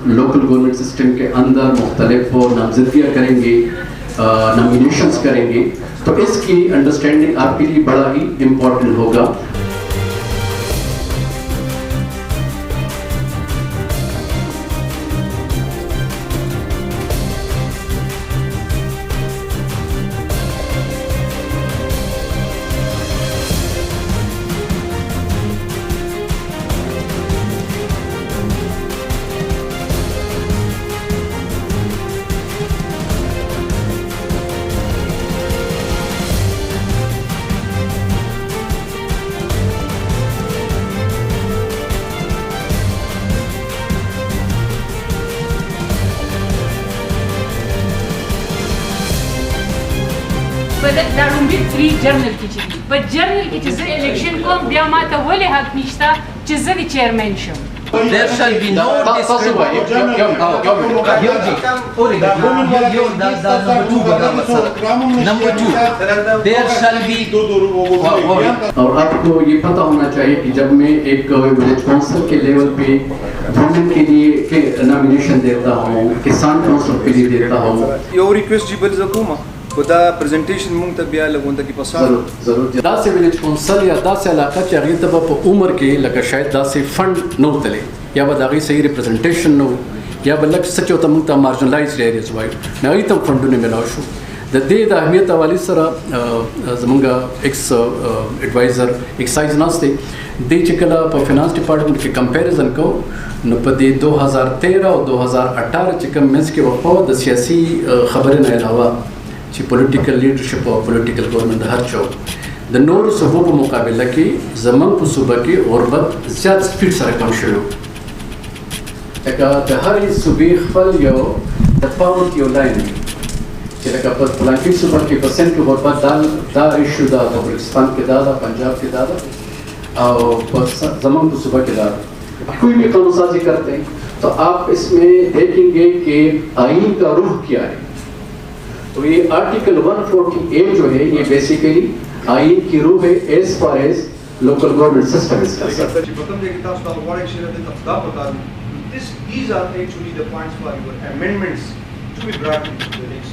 Local government system के अंदर मुख्तलिफ वो नामजदगियाँ करेंगे, नॉमिनेशंस करेंगे, तो इसकी अंडरस्टैंडिंग आपके लिए बड़ा ही इम्पोर्टेंट होगा. دارون بيت فري جرنال كيجي بالجرنال كيجي election كوم بيا ما تولي هاك نيشتا جزدي chairman show. There shall be no Number two, there shall be. اور آپ کو یہ پتہ ہونا چاہیے کہ جب میں ایک ولیج کونسل کے لیول پہ وومن کے لیے نامینیشن دیتا ہوں، کسان کونسل کے لیے دیتا ہوں. یو ریکویسٹ جی بل زکوما خدا پریزنٹیشن مونږ ته بیا لګون ته کې پسار ضرور دا سه ویلیج کونسل یا دا سه علاقه چې هغه ته په عمر کې لکه شاید دا سه فند نو تللی یا به دا غي صحیح ریپرزنټیشن نو یا بل لکه سچو ته مونږ ته مارجنلایز ایریاز وای نه ای ته فندونه ملاو شو. د دې د اهمیت حواله سره زمونږ ایکس ایڈوایزر ایکسایز ناشته د چې کله په فینانس ډپارټمنټ کې کمپیریزن کو نو په دې 2013 او 2018 چې کوم مس کې وقو د سیاسي خبرې نه علاوه چې پولیټیکل لیډرشپ او پولیټیکل ګورنمنت هر چا د نور صوبو په مقابله کې زمونږ په صوبه کې غربت زیات سپیډ سره کم شوی. لکه د هرې صوبې خپل یو د پاوند یو لاین چې لکه په فلانکي صوبه کې پرسنټ غربت دا ایشو دا د بلوچستان کې دا ده، پنجاب کې دا ده، او زمونږ په صوبه کې دا ده. کوئی بھی قانون سازی کرتے ہیں تو آپ اس میں دیکھیں گے کہ آئین کا روح کیا ہے. تو یہ آرٹیکل 148 جو ہے یہ بیسیکلی آئین کی روح ہے as far as local government system اس کا سر. These are actually the points for your amendments to be brought into the next.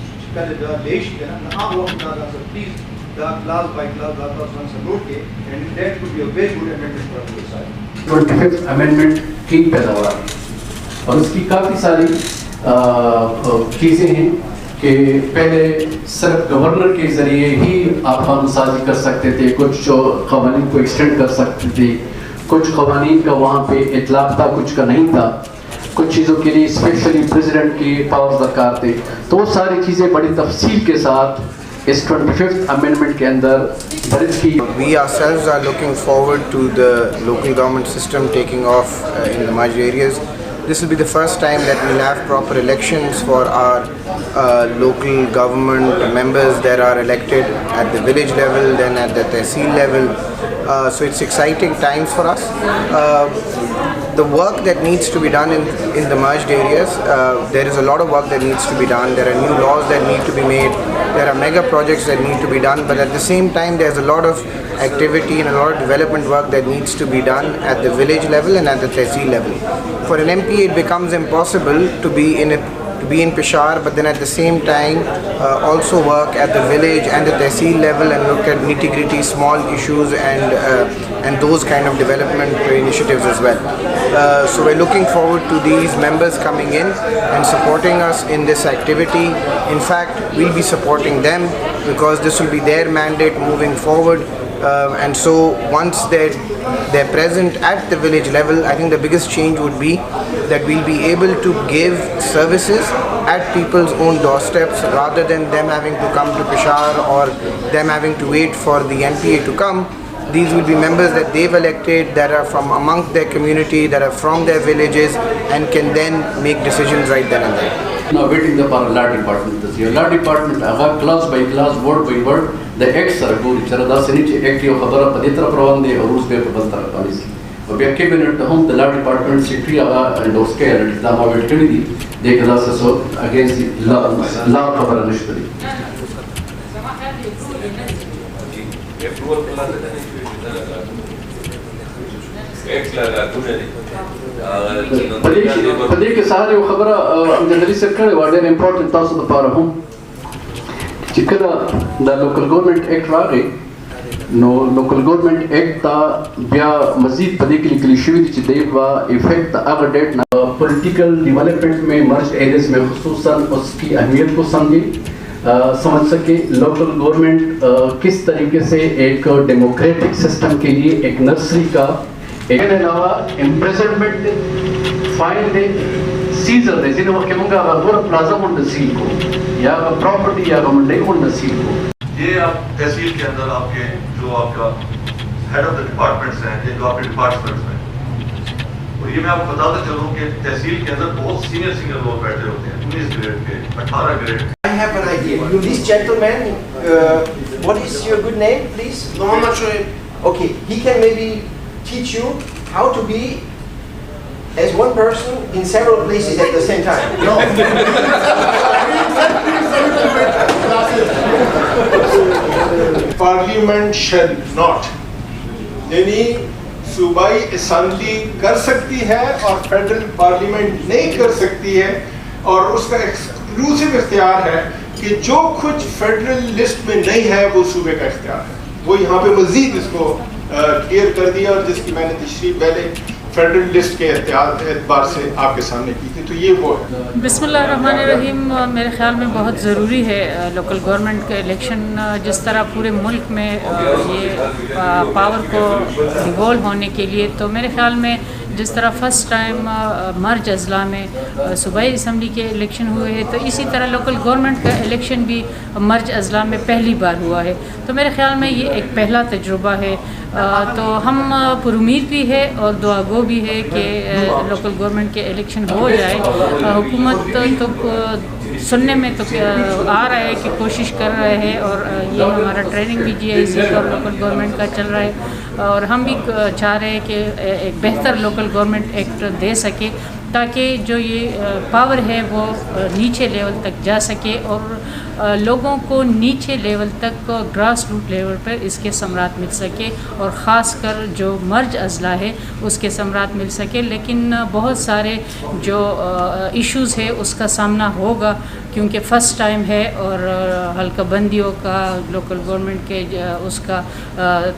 Please, the class by class, once a note, and that could be a very good amendment from your side. 25th amendment کی پیداوار اور اس کی کافی ساری چیزیں ہیں کہ پہلے صرف گورنر کے ذریعے ہی آپ قانون سازی کر سکتے تھے، کچھ قوانین کو ایکسٹینڈ کر سکتے تھے، کچھ قوانین کا وہاں پہ اطلاق تھا، کچھ کا نہیں تھا، کچھ چیزوں کے لیے اسپیشلی پریزیڈنٹ کی پاورز درکار تھے. تو وہ ساری چیزیں بڑی تفصیل کے ساتھ اس 25th amendment کے اندر درج کی. We ourselves are looking forward to the local government system taking off in the merged areas. This will be the first time that we'll have proper elections for our local government members that are elected at the village level, then at the tehsil level. So it's exciting times for us. The work that needs to be done in the merged areas, there is a lot of work that needs to be done. There are new laws that need to be made. There are mega projects that need to be done. But at the same time, there's a lot of activity and a lot of development work that needs to be done at the village level and at the tehsil level. For an MP, it becomes impossible to be in Peshawar, but then at the same time also work at the village and the tehsil level and look at nitty-gritty small issues and those kind of development initiatives as well. So we're looking forward to these members coming in and supporting us in this activity. In fact, we'll be supporting them because this will be their mandate moving forward. And so once they're present at the village level, I think the biggest change would be that we'll be able to give services at people's own doorsteps rather than them having to come to Peshawar or them having to wait for the NPA to come. These will be members that they've elected, that are from amongst their community, that are from their villages, and can then make decisions right then and there. Now waiting the law department this year. Law department aga class by class, word by word, the acts are good. Chara da se niche act yo khabara paditra pravan de aur us pe pabandar policy. اور بیا cabinet ہم the law department secretary aga endorse کیا اقدام wait کړی دي د کدا سو against لا خبره نشته دي. پدې کې سهار یو خبره جنرالي سره کړې وه ډېر امپورټنټ تاسو دپاره هم چې کله دا لوکل ګورنمنټ ایکټ راغی نو لوکل ګورنمنټ ایکټ ته بیا مزید په دې کې لیکلي شوي دي چې دی به افیکٹ هغه ډیٹ نہ پولیٹیکل ڈیولپمنٹ میں مرج ایریز میں خصوصاً اس کی اہمیت کو سمجھ سکے لوکل گورنمنٹ کس طریقے سے ایک ڈیموکریٹک سسٹم کے لیے ایک نرسری کا ایک علاوہ imprisonment they fine they scissor دے جنہیں وقت منگا غور پلازا من نسیل کو یا پراپرٹی یا منڈے من نسیل کو یہ آپ تحصیل کے اندر آپ کے جو آپ کا ہیڈ آف دا ڈپارٹمنٹس ہیں یہ جو آپ کے ڈپارٹمنٹس ہیں اور یہ میں آپ کو بتاتا چلوں کہ تحصیل کے اندر بہت سینئر لوگ بیٹھے ہوتے ہیں 19 گریڈ کے 18 گریڈ کے. I have an idea. This gentleman, what is your good name, please? Mohammed Shoaib. Okay, he can maybe teach you how to be as one person in several places at the same time. No. Parliament shall not. یعنی صوبائی assembly کر سکتی ہے اور federal parliament نہیں کر سکتی ہے اور اس کا ایکسکلوسیو اختیار ہے کہ جو کچھ فیڈرل لسٹ میں نہیں ہے وہ صوبے کا اختیار ہے. وہ یہاں پہ مزید اس کو کلیئر کر دیا اور جس کی میں نے تشریح پہلے فیڈرل لسٹ کے اعتبار سے آپ کے سامنے کی تھی تو یہ وہ ہے. بسم اللہ الرحمن الرحیم. میرے خیال میں بہت ضروری ہے لوکل گورنمنٹ کا الیکشن. جس طرح پورے ملک میں یہ پاور کو ڈیوالو ہونے کے لیے تو میرے خیال میں جس طرح فرسٹ ٹائم مرج اضلاع میں صوبائی اسمبلی کے الیکشن ہوئے ہیں تو اسی طرح لوکل گورنمنٹ کا الیکشن بھی مرج اضلاع میں پہلی بار ہوا ہے. تو میرے خیال میں یہ ایک پہلا تجربہ ہے. تو ہم پر امید بھی ہے اور دعا گو بھی ہے کہ لوکل گورنمنٹ کے الیکشن ہو جائے. حکومت تو سننے میں تو آ رہا ہے کہ کوشش کر رہے ہیں اور یہ ہمارا ٹریننگ بھی GIZ اور لوکل گورنمنٹ کا چل رہا ہے اور ہم بھی چاہ رہے ہیں کہ ایک بہتر لوکل گورنمنٹ ایکٹ دے سکے تاکہ جو یہ پاور ہے وہ نیچے لیول تک جا سکے اور لوگوں کو نیچے لیول تک گراس روٹ لیول پر اس کے ثمرات مل سکے اور خاص کر جو مرج اضلاع ہے اس کے ثمرات مل سکے. لیکن بہت سارے جو ایشوز ہے اس کا سامنا ہوگا کیونکہ فرسٹ ٹائم ہے اور حلقہ بندیوں کا لوکل گورنمنٹ کے اس کا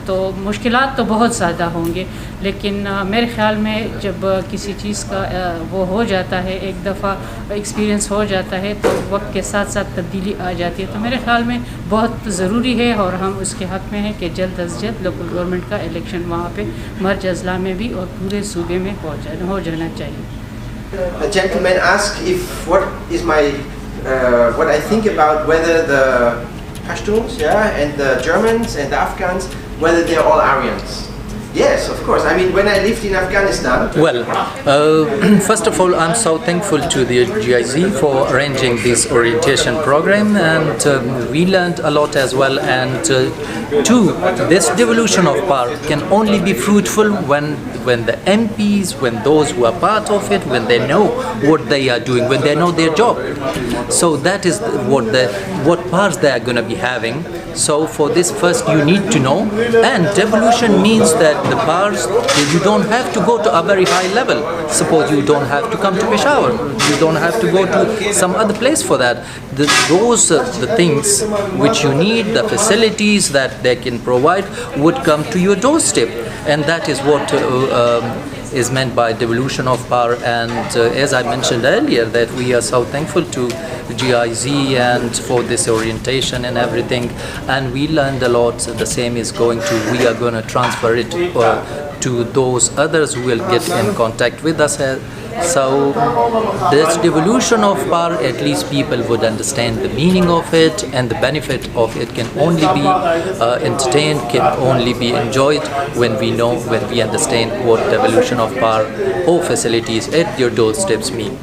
تو مشکلات تو بہت زیادہ ہوں گے. لیکن میرے خیال میں جب کسی چیز کا وہ ہو جاتا ہے ایک دفعہ ایکسپیرینس ہو جاتا ہے تو وقت کے ساتھ ساتھ تبدیلی آ جاتی ہے. تو میرے خیال میں بہت ضروری ہے اور ہم اس کے حق میں ہیں کہ جلد از جلد لوکل گورنمنٹ کا الیکشن وہاں پہ مرج اضلاع میں بھی اور پورے صوبے میں ہو جانا چاہیے. A gentleman asked if what I think about whether the Pashtuns, and the Germans and the Afghans, whether they are all Aryans. Yes, of course. I mean, when I lived in Afghanistan... Well, first of all, I'm so thankful to the GIZ for arranging this orientation program, and we learned a lot as well. And two, this devolution of power can only be fruitful when the MPs, when those who are part of it, when they know what they are doing, when they know their job. So that is what powers they are going to be having. So for this, first you need to know, and devolution means that the powers, you don't have to go to a very high level. Suppose you don't have to come to Peshawar, you don't have to go to some other place for that. Those the things which you need, the facilities that they can provide would come to your doorstep, and that is what is meant by devolution of power. And as I mentioned earlier, that we are so thankful to GIZ and for this orientation and everything, and we learned a lot. The same is we are going to transfer it to those others who will get in contact with us. So this devolution of power, at least people would understand the meaning of it, and the benefit of it can only be entertained, can only be enjoyed when we understand what devolution of power or facilities at your doorsteps mean.